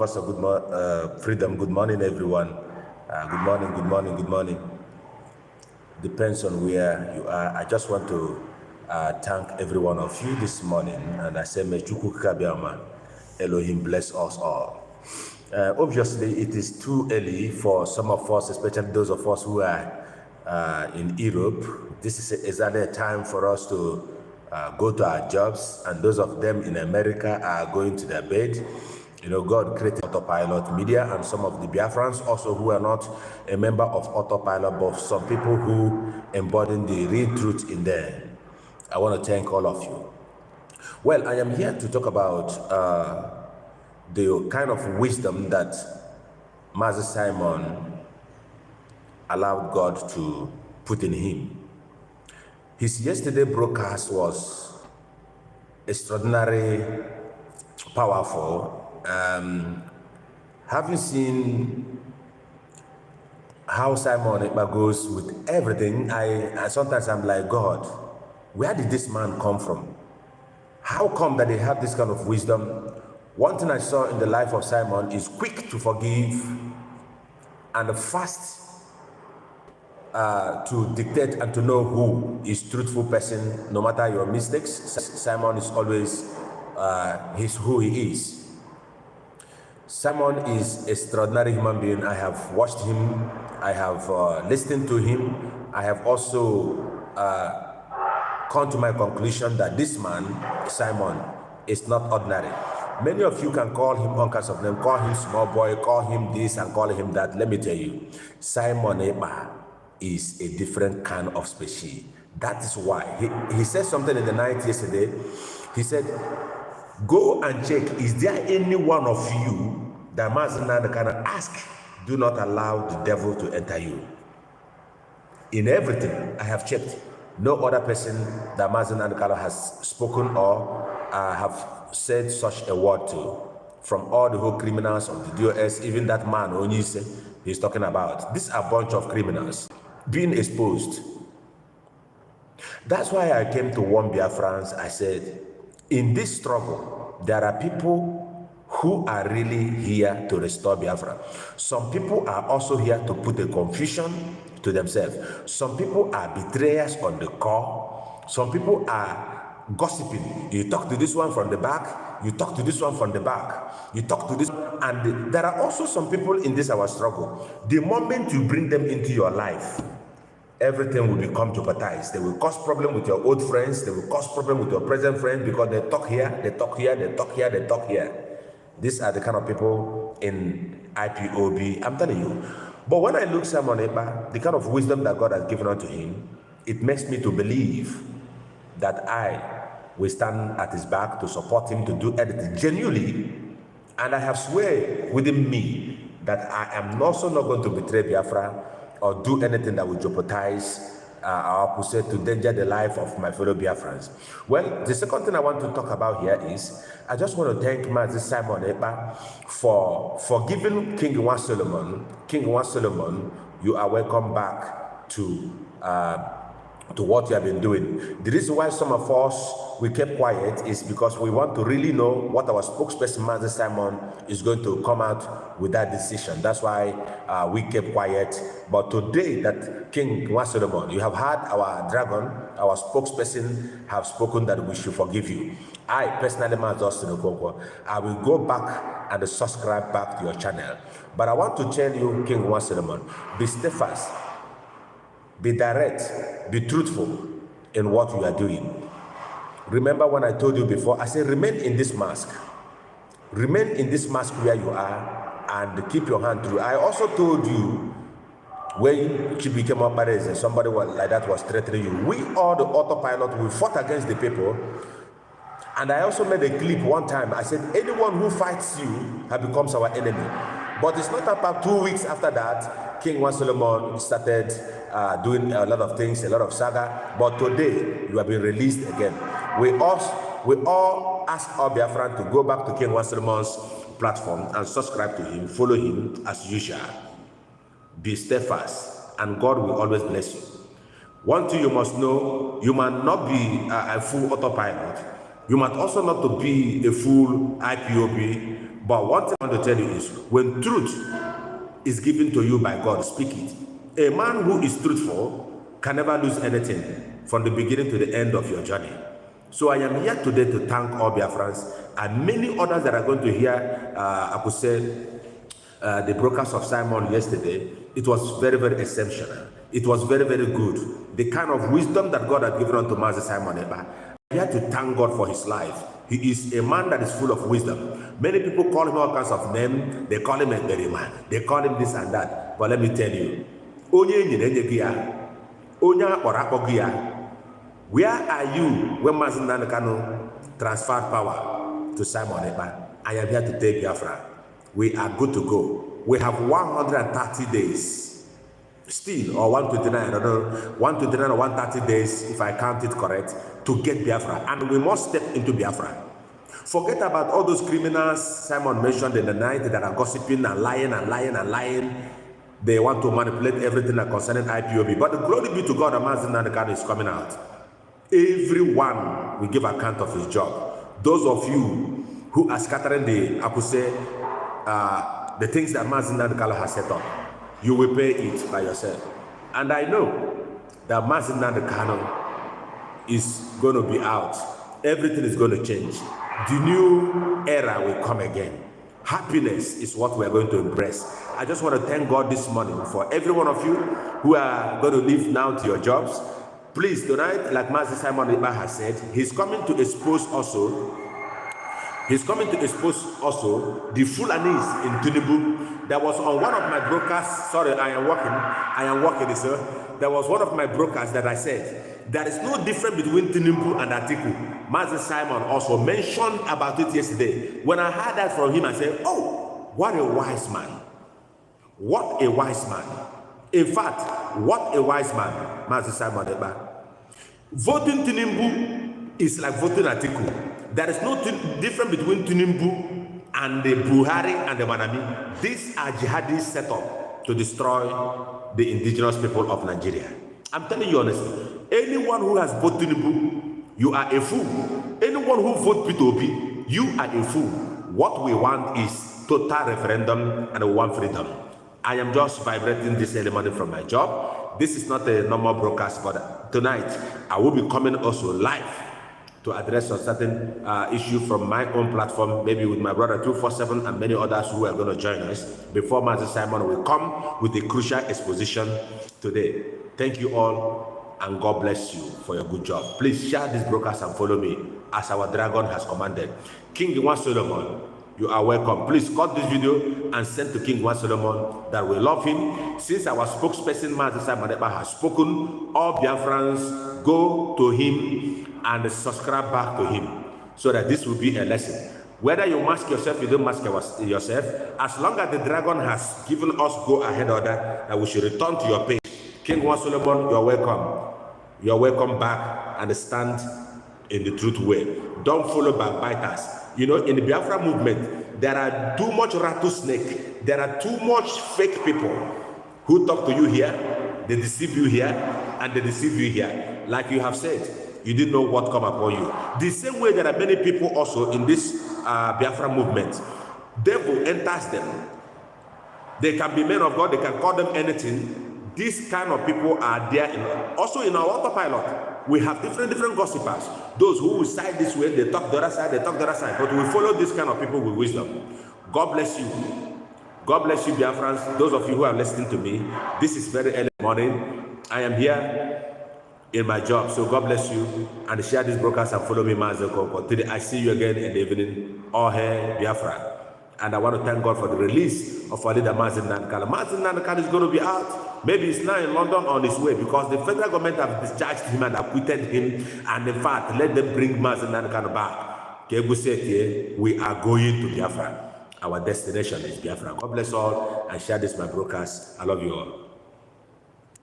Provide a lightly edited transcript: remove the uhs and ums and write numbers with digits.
First of freedom. Good morning, everyone. Good morning, good morning, good morning. Depends on where you are. I just want to thank every one of you this morning, and I say, may Chukwu Kabiama, Elohim bless us all. Obviously, it is too early for some of us, especially those of us who are in Europe. This is exactly a time for us to go to our jobs, and those of them in America are going to their bed. You know, God created Autopilot Media and some of the Biafrans also who are not a member of Autopilot, but some people who embody the real truth in there. I want to thank all of you. Well, I am here to talk about the kind of wisdom that Mazi Simon allowed God to put in him. His yesterday broadcast was extraordinary, powerful. Having seen how Simon Ekpa goes with everything, I sometimes I'm like, God, where did this man come from? How come that they have this kind of wisdom? One thing I saw in the life of Simon is quick to forgive and fast to dictate and to know who is truthful person, no matter your mistakes. Simon is always he's who he is. Simon is an extraordinary human being. I have watched him. I have listened to him. I have also come to my conclusion that this man, Simon, is not ordinary. Many of you can call him all kinds of names, call him small boy, call him this and call him that. Let me tell you, Simon Ekpa is a different kind of species. That is why he said something in the night yesterday. He said, go and check, is there any one of you that Mazi can ask, do not allow the devil to enter you? In everything I have checked, no other person that Mazi has spoken or have said such a word to, from all the whole criminals of the DOS, even that man Onyise he's talking about. These are a bunch of criminals being exposed. That's why I came to warn Biafrans. I said, in this struggle, there are people who are really here to restore Biafra. Some people are also here to put a confusion to themselves. Some people are betrayers on the core. Some people are gossiping. You talk to this one from the back, you talk to this one from the back, you talk to this, and there are also some people in this our struggle. The moment you bring them into your life, everything will become jeopardized. They will cause problem with your old friends. They will cause problem with your present friends because they talk here, they talk here, they talk here, they talk here. These are the kind of people in IPOB, I'm telling you. But when I look Simon Ekpa, the kind of wisdom that God has given unto him, it makes me to believe that I will stand at his back to support him to do everything genuinely. And I have swear within me that I am also not going to betray Biafra or do anything that will jeopardize or opposite to danger the life of my fellow Biafrans. Well, the second thing I want to talk about here is, I just want to thank Mazi Simon Ekpa for giving King One Solomon. King One Solomon, you are welcome back to what you have been doing. The reason why some of us, we kept quiet is because we want to really know what our spokesperson, Mazi Simon, is going to come out with that decision. That's why we kept quiet. But today that King One Solomon, you have heard our dragon, our spokesperson have spoken that we should forgive you. I personally, I will go back and subscribe back to your channel. But I want to tell you, King One Solomon, be steadfast, be direct, be truthful in what you are doing. Remember when I told you before, I said remain in this mask. Remain in this mask where you are and keep your hand through. I also told you when she became up and somebody like that was threatening you. We all the autopilot, we fought against the people. And I also made a clip one time. I said anyone who fights you becomes our enemy. But it's not about 2 weeks after that, King One Solomon started doing a lot of things, a lot of saga. But today, you have been released again. We all ask our Biafran to go back to King One Solomon's platform and subscribe to him, follow him as usual. Be steadfast, and God will always bless you. One thing you must know, you might not be a full autopilot. You might also not to be a full IPOB, but one thing I want to tell you is when truth is given to you by God, speak it. A man who is truthful can never lose anything from the beginning to the end of your journey. So I am here today to thank all Biafrans and many others that are going to hear, I could say, the broadcast of Simon yesterday. It was very, very exceptional. It was very, very good. The kind of wisdom that God had given unto Mazi Simon Eba. I had to thank God for his life. He is a man that is full of wisdom. Many people call him all kinds of names. They call him a very man. They call him this and that. But let me tell you, where are you when Mazi Kano transferred power to Simon Eba? I am here to take Biafra. We are good to go. We have 130 days still, or 129, I don't know, 129 or 130 days, if I count it correct, to get Biafra. And we must step into Biafra. Forget about all those criminals Simon mentioned in the night that are gossiping and lying and lying and lying. They want to manipulate everything concerning IPOB. But the glory be to God, that Mazi Kano is coming out. Everyone will give account of his job. Those of you who are scattering the, I could say, the things that Mazi Kano has set up, you will pay it by yourself. And I know that Mazi Kano is going to be out. Everything is going to change. The new era will come again. Happiness is what we are going to embrace. I just want to thank God this morning for every one of you who are going to leave now to your jobs. Please, tonight, like Mazi Simon Eba has said, he's coming to expose also the Fulanis in Tinubu. There was on one of my broadcasts, sorry, I am working, sir. There was one of my broadcasts that I said, there is no difference between Tinubu and Atiku. Mazi Simon also mentioned about it yesterday. When I heard that from him, I said, oh, what a wise man. What a wise man. In fact, what a wise man, Mazi Simon Eba. Voting Tinubu is like voting Atiku. There is no difference between Tinubu and the Buhari and the Manami. These are jihadists set up to destroy the indigenous people of Nigeria. I'm telling you honestly, anyone who has voted Tinubu, you are a fool. Anyone who votes P2P, you are a fool. What we want is total referendum and we want freedom. I am just vibrating this early morning from my job. This is not a normal broadcast, but tonight I will be coming also live to address a certain issue from my own platform, maybe with my brother 247 and many others who are going to join us before Mazi Simon will come with a crucial exposition today. Thank you all, and God bless you for your good job. Please share this broadcast and follow me as our dragon has commanded. King Iwan Solomon, you are welcome. Please cut this video and send to King Iwan Solomon that we love him. Since our spokesperson Mazi Simon Eba has spoken, all Biafrans go to him and subscribe back to him so that this will be a lesson. Whether you mask yourself, you don't mask yourself, as long as the dragon has given us go ahead order that we should return to your page. King Iwan Solomon, you're welcome. You're welcome back and stand in the truth way. Don't follow backbiters. You know, in the Biafra movement, there are too much rattlesnake. There are too much fake people who talk to you here, they deceive you here, and they deceive you here. Like you have said, you didn't know what come upon you. The same way there are many people also in this Biafra movement. Devil enters them. They can be men of God, they can call them anything. These kind of people are there. Also in our autopilot, we have different gossipers. Those who will side this way, they talk the other side, they talk the other side. But we follow this kind of people with wisdom. God bless you. God bless you, Biafrans. Those of you who are listening to me, this is very early morning. I am here in my job, so God bless you, and share this broadcast and follow me, Mazi. Today I see you again in the evening. All hail Biafra. And I want to thank God for the release of our leader Mazi Kano. Mazi Kano is going to be out. Maybe he's now in London on his way because the federal government have discharged him and acquitted him. And in fact, let them bring Mazi Kano back. We are going to Biafra. Our destination is Biafra. God bless all, and share this my broadcast. I love you all.